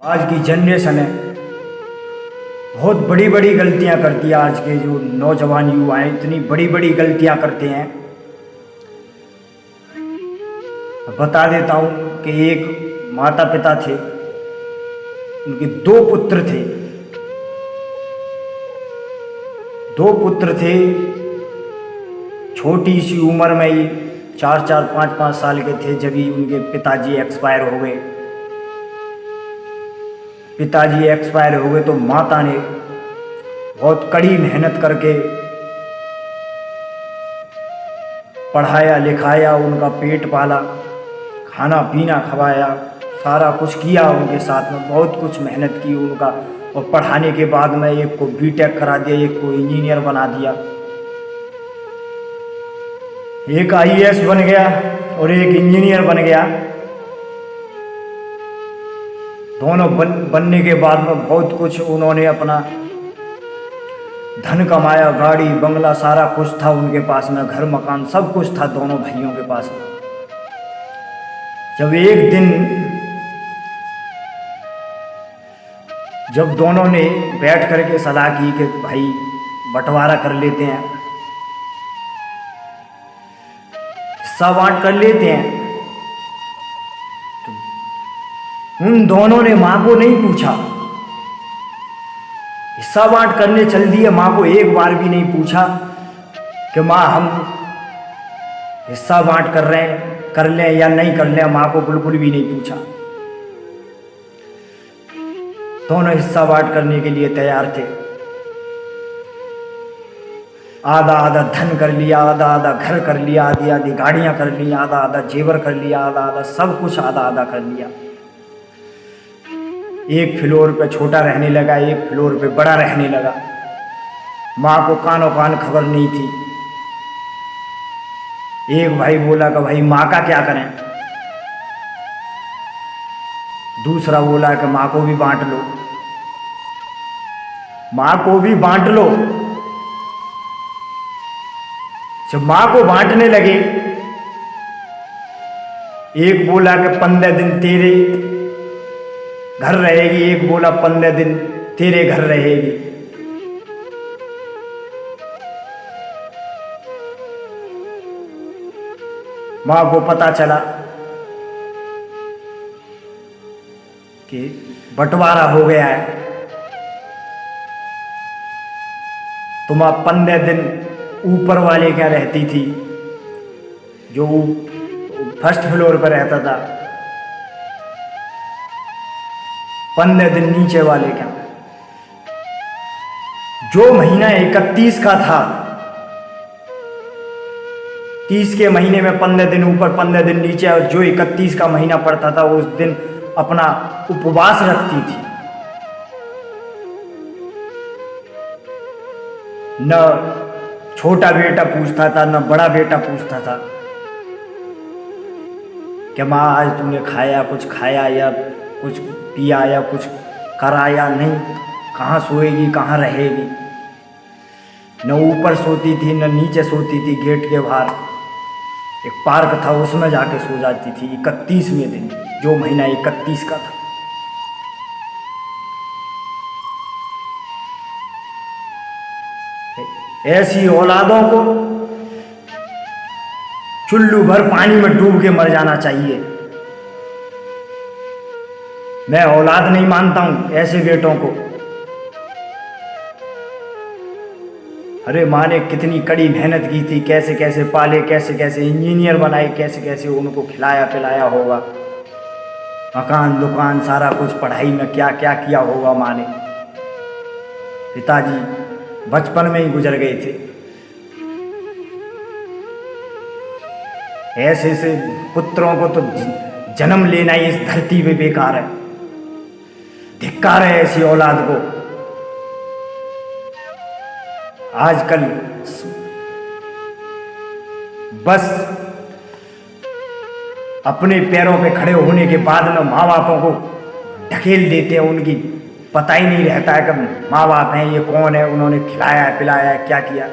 आज की जनरेशन है बहुत बड़ी बड़ी गलतियां करती है। आज के जो नौजवान युवा हैं इतनी बड़ी बड़ी गलतियां करते हैं। बता देता हूँ कि एक माता पिता थे, उनके दो पुत्र थे। छोटी सी उम्र में ही 4-4, 5-5 साल के थे जब ही उनके पिताजी एक्सपायर हो गए। तो माता ने बहुत कड़ी मेहनत करके पढ़ाया लिखाया, उनका पेट पाला, खाना पीना खवाया, सारा कुछ किया उनके साथ में, बहुत कुछ मेहनत की उनका। और पढ़ाने के बाद में एक को बीटेक करा दिया, एक को इंजीनियर बना दिया, एक आईएएस बन गया और एक इंजीनियर बन गया। दोनों बनने के बाद में बहुत कुछ उन्होंने अपना धन कमाया, गाड़ी बंगला सारा कुछ था उनके पास में, घर मकान सब कुछ था दोनों भाइयों के पास में। जब दोनों ने बैठ करके सलाह की कि भाई बंटवारा कर लेते हैं, हिस्सा बांट कर लेते हैं, तो उन दोनों ने मां को नहीं पूछा, हिस्सा बांट करने चल दिए। मां को एक बार भी नहीं पूछा कि मां हम हिस्सा बांट कर लें या नहीं कर लें, मां को बिल्कुल भी नहीं पूछा। दोनों हिस्सा बांट करने के लिए तैयार थे। आधा आधा धन कर लिया, आधा आधा घर कर लिया, आधी आधी गाड़ियां कर ली, आधा आधा जेवर कर लिया, आधा आधा सब कुछ आधा आधा कर लिया। एक फ्लोर पे छोटा रहने लगा, एक फ्लोर पे बड़ा रहने लगा। मां को कानों कान खबर नहीं थी। एक भाई बोला कि भाई मां का क्या करें, दूसरा बोला कि मां को भी बांट लो, मां को भी बांट लो। जब मां को बांटने लगे, एक बोला कि 15 दिन तेरे घर रहेगी, एक बोला 15 दिन तेरे घर रहेगी। मां को पता चला कि बंटवारा हो गया है, तो मां 15 दिन ऊपर वाले क्या रहती थी, जो फर्स्ट फ्लोर पर रहता था, 15 दिन नीचे वाले क्या। जो महीना 31 का था, 30 के महीने में 15 दिन ऊपर 15 दिन नीचे, और जो 31 का महीना पड़ता था उस दिन अपना उपवास रखती थी। न छोटा बेटा पूछता था न बड़ा बेटा पूछता था कि माँ आज तूने कुछ खाया या कुछ पिया या कुछ करा या नहीं, कहाँ सोएगी कहाँ रहेगी। न ऊपर सोती थी न नीचे सोती थी, गेट के बाहर एक पार्क था उसमें जाके सो जाती थी 31वें दिन, जो महीना 31 का था। ऐसी औलादों को चुल्लू भर पानी में डूब के मर जाना चाहिए। मैं औलाद नहीं मानता हूं ऐसे बेटों को। अरे माँ ने कितनी कड़ी मेहनत की थी, कैसे कैसे पाले, कैसे कैसे इंजीनियर बनाए, कैसे कैसे उनको खिलाया पिलाया होगा, मकान दुकान सारा कुछ, पढ़ाई में क्या क्या किया होगा माँ ने। पिताजी बचपन में ही गुजर गए थे। ऐसे ऐसे पुत्रों को तो जन्म लेना ही इस धरती पे बेकार है। धिक्कार है ऐसी औलाद को। आजकल बस अपने पैरों पे खड़े होने के बाद में माँ बापों को ढकेल देते हैं, उनकी पता ही नहीं रहता है कि माँ बाप हैं, ये कौन है, उन्होंने खिलाया पिलाया क्या किया।